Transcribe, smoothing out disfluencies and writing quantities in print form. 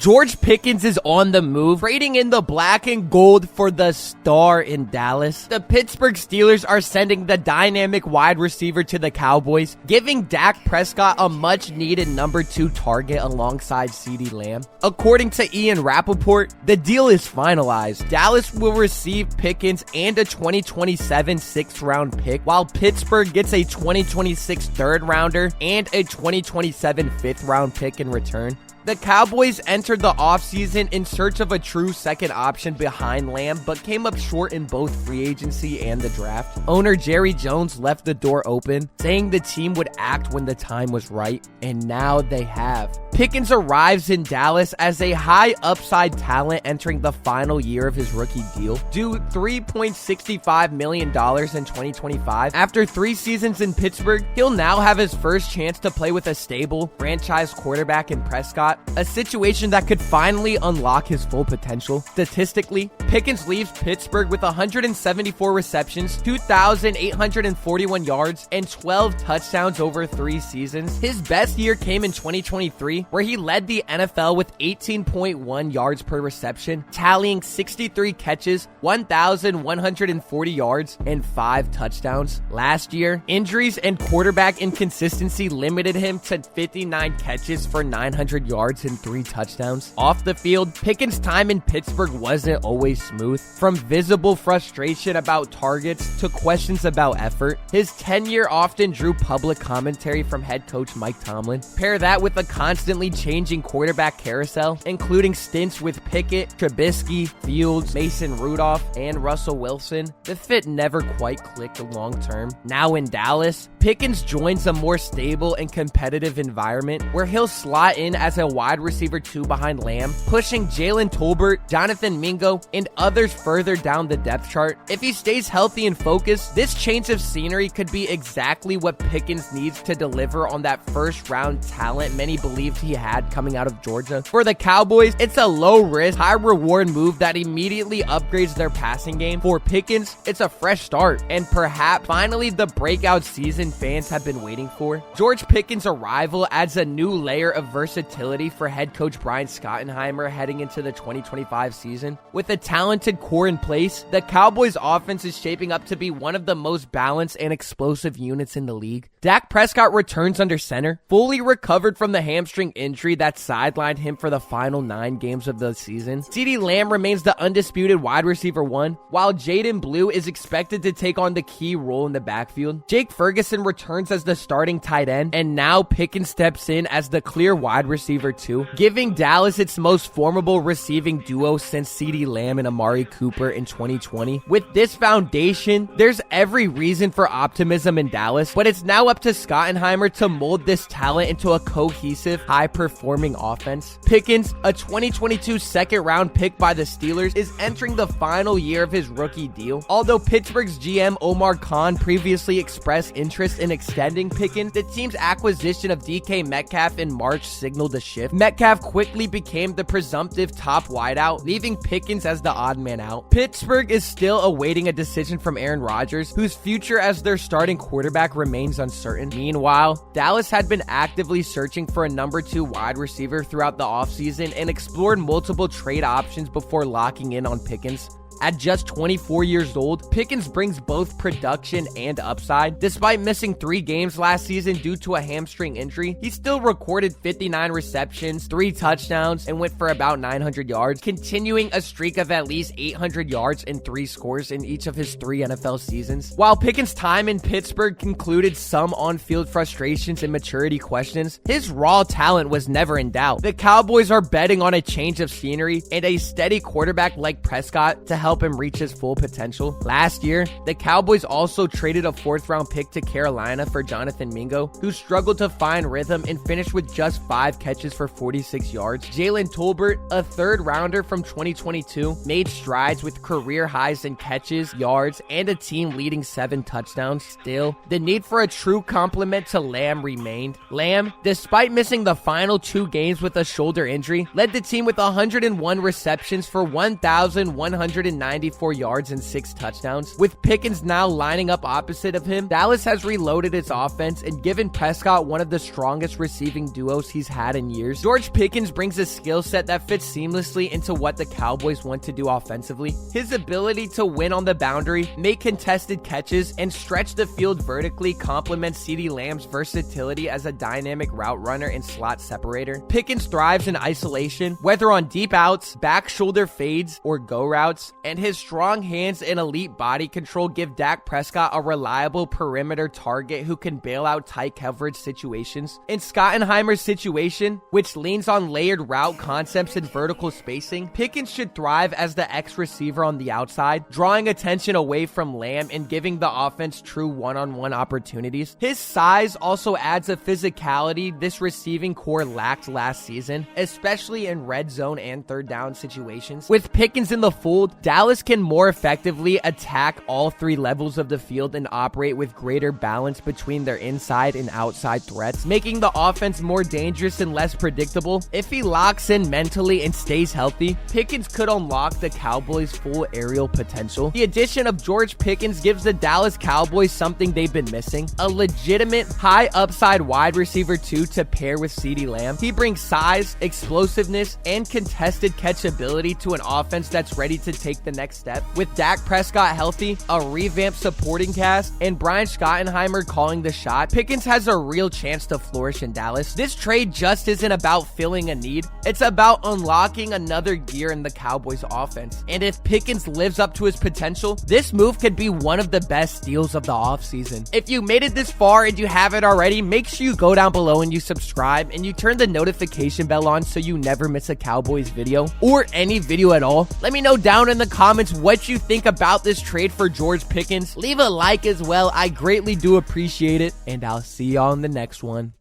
George Pickens is on the move, trading in the black and gold for the star in Dallas. The Pittsburgh Steelers are sending the dynamic wide receiver to the Cowboys, giving Dak Prescott a much-needed number 2 target alongside CeeDee Lamb. According to Ian Rappaport, the deal is finalized. Dallas will receive Pickens and a 2027 6th-round pick, while Pittsburgh gets a 2026 3rd-rounder and a 2027 5th-round pick in return. The Cowboys entered the offseason in search of a true second option behind Lamb, but came up short in both free agency and the draft. Owner Jerry Jones left the door open, saying the team would act when the time was right, and now they have. Pickens arrives in Dallas as a high upside talent entering the final year of his rookie deal, due $3.65 million in 2025. After 3 seasons in Pittsburgh, he'll now have his first chance to play with a stable, franchise quarterback in Prescott, a situation that could finally unlock his full potential. Statistically, Pickens leaves Pittsburgh with 174 receptions, 2,841 yards, and 12 touchdowns over 3 seasons. His best year came in 2023, where he led the NFL with 18.1 yards per reception, tallying 63 catches, 1,140 yards, and 5 touchdowns. Last year, injuries and quarterback inconsistency limited him to 59 catches for 900 yards and 3 touchdowns. Off the field, Pickens' time in Pittsburgh wasn't always smooth. From visible frustration about targets to questions about effort, his tenure often drew public commentary from head coach Mike Tomlin. Pair that with a constantly changing quarterback carousel, including stints with Pickett, Trubisky, Fields, Mason Rudolph, and Russell Wilson, the fit never quite clicked long term. Now in Dallas, Pickens joins a more stable and competitive environment where he'll slot in as a wide receiver 2 behind Lamb, pushing Jalen Tolbert, Jonathan Mingo, and others further down the depth chart. If he stays healthy and focused, this change of scenery could be exactly what Pickens needs to deliver on that first-round talent many believed he had coming out of Georgia. For the Cowboys, it's a low-risk, high-reward move that immediately upgrades their passing game. For Pickens, it's a fresh start, and perhaps finally the breakout season fans have been waiting for. George Pickens' arrival adds a new layer of versatility for head coach Brian Schottenheimer heading into the 2025 season. With a talented core in place, the Cowboys' offense is shaping up to be one of the most balanced and explosive units in the league. Dak Prescott returns under center, fully recovered from the hamstring injury that sidelined him for the final 9 games of the season. CeeDee Lamb remains the undisputed wide receiver 1, while Jaden Blue is expected to take on the key role in the backfield. Jake Ferguson returns as the starting tight end, and now Pickens steps in as the clear wide receiver 2, giving Dallas its most formidable receiving duo since CeeDee Lamb and Amari Cooper in 2020. With this foundation, there's every reason for optimism in Dallas, but it's now up to Schottenheimer to mold this talent into a cohesive, high-performing offense. Pickens, a 2022 2nd-round pick by the Steelers, is entering the final year of his rookie deal. Although Pittsburgh's GM Omar Khan previously expressed interest in extending Pickens, the team's acquisition of DK Metcalf in March signaled a shift. Metcalf quickly became the presumptive top wideout, leaving Pickens as the odd man out. Pittsburgh is still awaiting a decision from Aaron Rodgers, whose future as their starting quarterback remains uncertain. Meanwhile, Dallas had been actively searching for a number 2 wide receiver throughout the offseason and explored multiple trade options before locking in on Pickens. At just 24 years old, Pickens brings both production and upside. Despite missing 3 games last season due to a hamstring injury, he still recorded 59 receptions, 3 touchdowns, and went for about 900 yards, continuing a streak of at least 800 yards and 3 scores in each of his 3 NFL seasons. While Pickens' time in Pittsburgh concluded some on-field frustrations and maturity questions, his raw talent was never in doubt. The Cowboys are betting on a change of scenery and a steady quarterback like Prescott to help him reach his full potential. Last year, the Cowboys also traded a 4th-round pick to Carolina for Jonathan Mingo, who struggled to find rhythm and finished with just 5 catches for 46 yards. Jalen Tolbert, a 3rd-rounder from 2022, made strides with career highs in catches, yards, and a team-leading 7 touchdowns. Still, the need for a true complement to Lamb remained. Lamb, despite missing the final 2 games with a shoulder injury, led the team with 101 receptions for 1,109 294 yards and 6 touchdowns. With Pickens now lining up opposite of him, Dallas has reloaded its offense and given Prescott one of the strongest receiving duos he's had in years. George Pickens brings a skill set that fits seamlessly into what the Cowboys want to do offensively. His ability to win on the boundary, make contested catches, and stretch the field vertically complements CeeDee Lamb's versatility as a dynamic route runner and slot separator. Pickens thrives in isolation, whether on deep outs, back shoulder fades, or go routes, and his strong hands and elite body control give Dak Prescott a reliable perimeter target who can bail out tight coverage situations. In Schottenheimer's situation, which leans on layered route concepts and vertical spacing, Pickens should thrive as the X receiver on the outside, drawing attention away from Lamb and giving the offense true one-on-one opportunities. His size also adds a physicality this receiving core lacked last season, especially in red zone and third down situations. With Pickens in the fold, Dallas can more effectively attack all 3 levels of the field and operate with greater balance between their inside and outside threats, making the offense more dangerous and less predictable. If he locks in mentally and stays healthy, Pickens could unlock the Cowboys' full aerial potential. The addition of George Pickens gives the Dallas Cowboys something they've been missing: a legitimate high upside wide receiver 2 to pair with CeeDee Lamb. He brings size, explosiveness, and contested catchability to an offense that's ready to take the next step. With Dak Prescott healthy, a revamped supporting cast, and Brian Schottenheimer calling the shot, Pickens has a real chance to flourish in Dallas. This trade just isn't about filling a need, it's about unlocking another gear in the Cowboys offense. And if Pickens lives up to his potential, this move could be one of the best deals of the offseason. If you made it this far and you haven't already, make sure you go down below and you subscribe and you turn the notification bell on so you never miss a Cowboys video or any video at all. Let me know down in the comments what you think about this trade for George Pickens. Leave a like as well, I greatly do appreciate it, and I'll see y'all in the next one.